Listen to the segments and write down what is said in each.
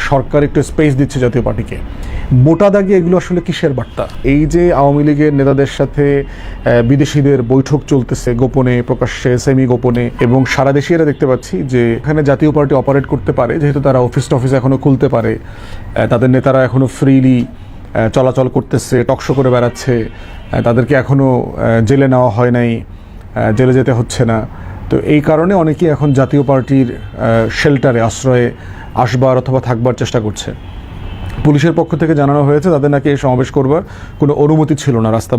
সরকার একটু স্পেস দিচ্ছে জাতীয় পার্টিকে। মোটা দাগে এগুলো আসলে কিসের বার্তা? এই যে আওয়ামী লীগের নেতাদের সাথে বিদেশিদের বৈঠক চলতেছে গোপনে, প্রকাশ্যে, সেমি গোপনে, এবং সারা দেশে এরা দেখতে পাচ্ছি যে এখানে জাতীয় পার্টি অপারেট করতে পারে, যেহেতু তারা অফিস টফিস এখনও খুলতে পারে, তাদের নেতারা এখনও ফ্রিলি চলাচল করতেছে, টকশো করে বেড়াচ্ছে, তাদেরকে এখনও জেলে নেওয়া হয় নাই, জেলে যেতে হচ্ছে না। তো এই কারণে অনেকেই এখন জাতীয় পার্টির শেল্টারে, আশ্রয়ে আসবার অথবা থাকবার চেষ্টা করছে। পুলিশের পক্ষ থেকে জানানো হয়েছে তাদের নাকি এই সমাবেশ করবার কোনো অনুমতি ছিল না, রাস্তা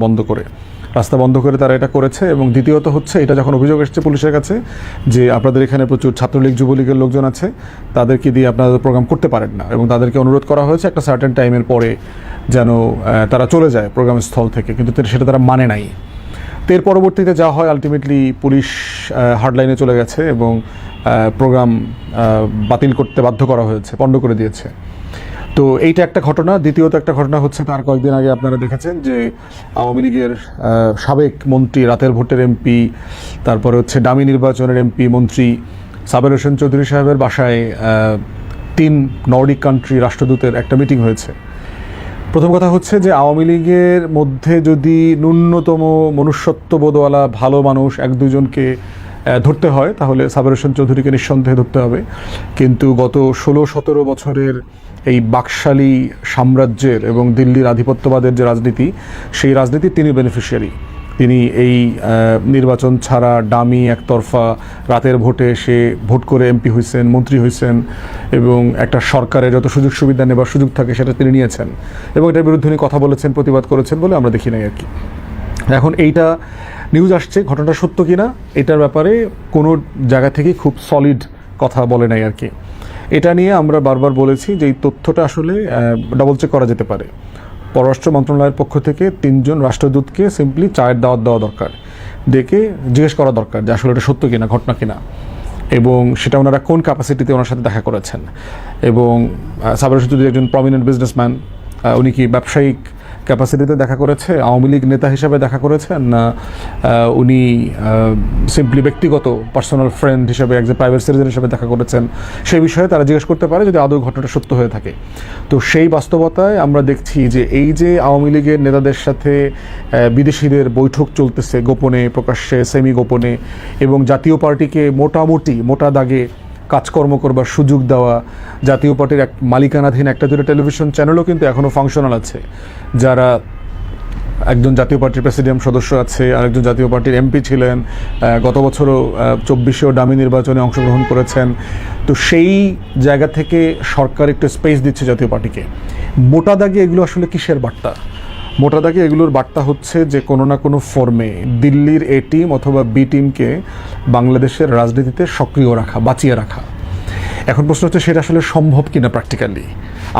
বন্ধ করে তারা এটা করেছে। এবং দ্বিতীয়ত হচ্ছে, এটা যখন অভিযোগ এসছে পুলিশের কাছে যে আপনাদের এখানে প্রচুর ছাত্রলীগ যুবলীগের লোকজন আছে, তাদেরকে দিয়ে আপনারা প্রোগ্রাম করতে পারেন না, এবং তাদেরকে অনুরোধ করা হয়েছে একটা সার্টেন টাইমের পরে যেন তারা চলে যায় প্রোগ্রাম স্থল থেকে, কিন্তু সেটা তারা মানে নাই। তো এর পরবর্তীতে যা হয়, আলটিমেটলি পুলিশ হার্ডলাইনে চলে গেছে এবং প্রোগ্রাম বাতিল করতে বাধ্য করা হয়েছে, পণ্ড করে দিয়েছে। তো এইটা একটা ঘটনা। দ্বিতীয়ত একটা ঘটনা হচ্ছে, তার কয়েকদিন আগে আপনারা দেখেছেন যে আওয়ামী লীগের সাবেক মন্ত্রী, রাতের ভোটের এমপি, তারপরে হচ্ছে ডামি নির্বাচনের এমপি মন্ত্রী সাবের হোসেন চৌধুরী সাহেবের বাসায় 3 নর্ডিক কান্ট্রি রাষ্ট্রদূতের একটা মিটিং হয়েছে। প্রথম কথা হচ্ছে যে আওয়ামী লীগের মধ্যে যদি ন্যূনতম মনুষ্যত্ববোধওয়ালা ভালো মানুষ 1-2 জনকে ধরতে হয়, তাহলে সাবের হোসেন চৌধুরীকে নিঃসন্দেহে ধরতে হবে। কিন্তু গত 16-17 বছরের এই বাকশালী সাম্রাজ্যের এবং দিল্লির আধিপত্যবাদের যে রাজনীতি, সেই রাজনীতির তিনি বেনিফিশিয়ারি। তিনি এই নির্বাচন ছাড়া ডামি একতরফা রাতের ভোটে সে ভোট করে এমপি হয়েছেন, মন্ত্রী হয়েছেন, এবং একটা সরকারের যত সুযোগ সুবিধা নেবার সুযোগ থাকে সেটা তিনি নিয়েছেন, এবং এটার বিরুদ্ধে উনি কথা বলেছেন, প্রতিবাদ করেছেন বলে আমরা দেখি নাই আর কি। এখন এইটা নিউজ আসছে, ঘটনাটা সত্য কিনা এটার ব্যাপারে কোনো জায়গা থেকে খুব সলিড কথা বলে নাই আর কি। এটা নিয়ে আমরা বারবার বলেছি যে এই তথ্যটা আসলে ডাবল চেক করা যেতে পারে। পররাষ্ট্র মন্ত্রণালয়ের পক্ষ থেকে 3 জন রাষ্ট্রদূতকে সিম্পলি চায়ের দাওয়াত দেওয়া দরকার, ডেকে জিজ্ঞেস করা দরকার যে আসলে এটা সত্য কিনা, ঘটনা কিনা, এবং সেটা ওনারা কোন ক্যাপাসিটিতে ওনার সাথে দেখা করেছেন। এবং সাবের হোসেন চৌধুরী একজন প্রমিনেন্ট বিজনেসম্যান, উনি কি ব্যবসায়িক ক্যাপাসিটিতে দেখা করেছে, আওয়ামী লীগ নেতা হিসাবে দেখা করেছেন, না উনি সিম্পলি ব্যক্তিগত পার্সোনাল ফ্রেন্ড হিসাবে, একজন প্রাইভেট সিটিজেন হিসাবে দেখা করেছেন, সেই বিষয়ে তারা জিজ্ঞেস করতে পারে যদি আদৌ ঘটনাটা সত্য হয়ে থাকে। তো সেই বাস্তবতায় আমরা দেখছি যে এই যে আওয়ামী লীগের নেতাদের সাথে বিদেশিদের বৈঠক চলতেছে গোপনে, প্রকাশ্যে, সেমি গোপনে, এবং জাতীয় পার্টিকে মোটা দাগে কাজকর্ম করবার সুযোগ দেওয়া, জাতীয় পার্টির এক মালিকানাধীন 1-2 টেলিভিশন চ্যানেলও কিন্তু এখনও ফাংশনাল আছে, যারা একজন জাতীয় পার্টির প্রেসিডিয়াম সদস্য আছে, আরেকজন জাতীয় পার্টির এমপি ছিলেন, গত বছরও 2400 ডামি নির্বাচনে অংশগ্রহণ করেছেন। তো সেই জায়গা থেকে সরকার একটু স্পেস দিচ্ছে জাতীয় পার্টিকে। মোটা দাগে এগুলো আসলে কিসের বার্তা? মোটা দাগে এগুলোর বার্তা হচ্ছে যে কোনো না কোনো ফর্মে দিল্লির এ টিম অথবা বি টিমকে বাংলাদেশের রাজনীতিতে সক্রিয় রাখা, বাঁচিয়ে রাখা। এখন প্রশ্ন হচ্ছে সেটা আসলে সম্ভব কিনা প্র্যাকটিক্যালি।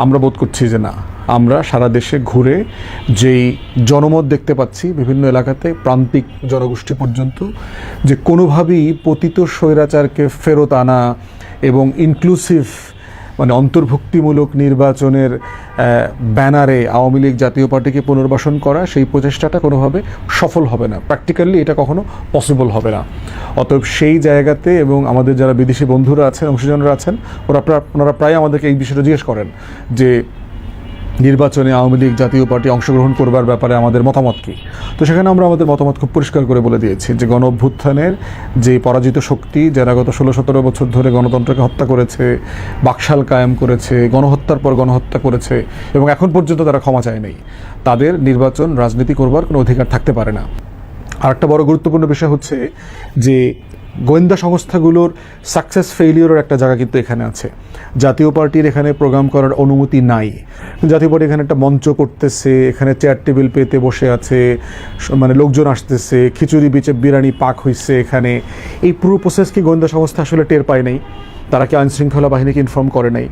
আমরা বোধ করছি যে না। আমরা সারা দেশে ঘুরে যেই জনমত দেখতে পাচ্ছি বিভিন্ন এলাকাতে, প্রান্তিক জনগোষ্ঠী পর্যন্ত, যে কোনোভাবেই পতিত স্বৈরাচারকে ফেরত আনা এবং ইনক্লুসিভ মানে অন্তর্ভুক্তিমূলক নির্বাচনের ব্যানারে আওয়ামী লীগ জাতীয় পার্টিকে পুনর্বাসন করা, সেই প্রচেষ্টাটা কোনোভাবে সফল হবে না। প্র্যাকটিক্যালি এটা কখনো পসিবল হবে না। অতএব সেই জায়গাতে, এবং আমাদের যারা বিদেশি বন্ধুরা আছেন, অংশীজনরা আছেন, ওনারা প্রায় আমাদেরকে এই বিষয়টা জিজ্ঞেস করেন যে নির্বাচনে আওয়ামী লীগ জাতীয় পার্টি অংশগ্রহণ করবার ব্যাপারে আমাদের মতামত কী। তো সেখানে আমরা আমাদের মতামত খুব পরিষ্কার করে বলে দিয়েছি যে গণ অভ্যুত্থানের যে পরাজিত শক্তি, যারা গত 16-17 বছর ধরে গণতন্ত্রকে হত্যা করেছে, বাকশাল কায়েম করেছে, গণহত্যার পর গণহত্যা করেছে, এবং এখন পর্যন্ত তারা ক্ষমা চায় নাই, তাদের নির্বাচন রাজনীতি করবার কোনো অধিকার থাকতে পারে না। আরেকটা বড় গুরুত্বপূর্ণ বিষয় হচ্ছে যে গোয়েন্দা সংস্থাগুলোর সাকসেস ফেইলিওরের একটা জায়গা কিন্তু এখানে আছে। জাতীয় পার্টির এখানে প্রোগ্রাম করার অনুমতি নাই। জাতীয় পার্টি এখানে একটা মঞ্চ করতেছে, এখানে চেয়ার টেবিল পেতে বসে আছে, মানে লোকজন আসতেছে, খিচুড়ি বিচে বিরিয়ানি পাক হয়েছে এখানে। এই পুরো প্রসেসকে গোয়েন্দা সংস্থা আসলে টের পায় নাই, তারা কি আইনশৃঙ্খলা বাহিনীকে ইনফর্ম করে নাই?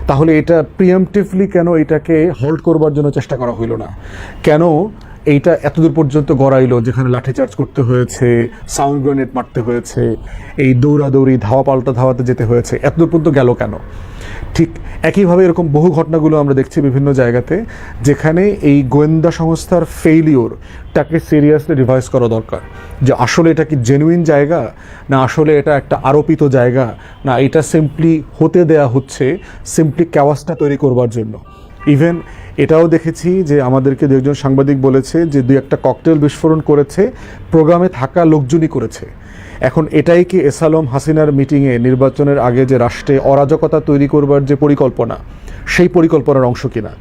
তাহলে এটা প্রিএমপ্টিভলি কেন এটাকে হোল্ড করবার জন্য চেষ্টা করা হইল না? কেন এইটা এতদূর পর্যন্ত গড়াইলো, যেখানে লাঠিচার্জ করতে হয়েছে, সাউন্ড গ্রেনেড মারতে হয়েছে, এই দৌড়াদৌড়ি ধাওয়া পাল্টা ধাওয়াতে যেতে হয়েছে, এতদূর পর্যন্ত গেল কেন? ঠিক একইভাবে এরকম বহু ঘটনাগুলো আমরা দেখছি বিভিন্ন জায়গাতে, যেখানে এই গোয়েন্দা সংস্থার ফেইলিওরটাকে সিরিয়াসলি রিভাইজ করা দরকার, যে আসলে এটা কি জেনুইন জায়গা, না আসলে এটা একটা আরোপিত জায়গা, না এটা সিম্পলি হতে দেয়া হচ্ছে সিম্পলি ক্যাওয়াসটা তৈরি করবার জন্য। ইভেন এটাও দেখেছি যে আমাদেরকে দু একজন সাংবাদিক বলেছে যে দুই একটা ককটেল বিস্ফোরণ করেছে, প্রোগ্রামে থাকা লোকজনই করেছে। এখন এটাই কি এসালম হাসিনার মিটিংয়ে নির্বাচনের আগে যে রাষ্ট্রে অরাজকতা তৈরি করবার যে পরিকল্পনা, সেই পরিকল্পনার অংশ কিনা?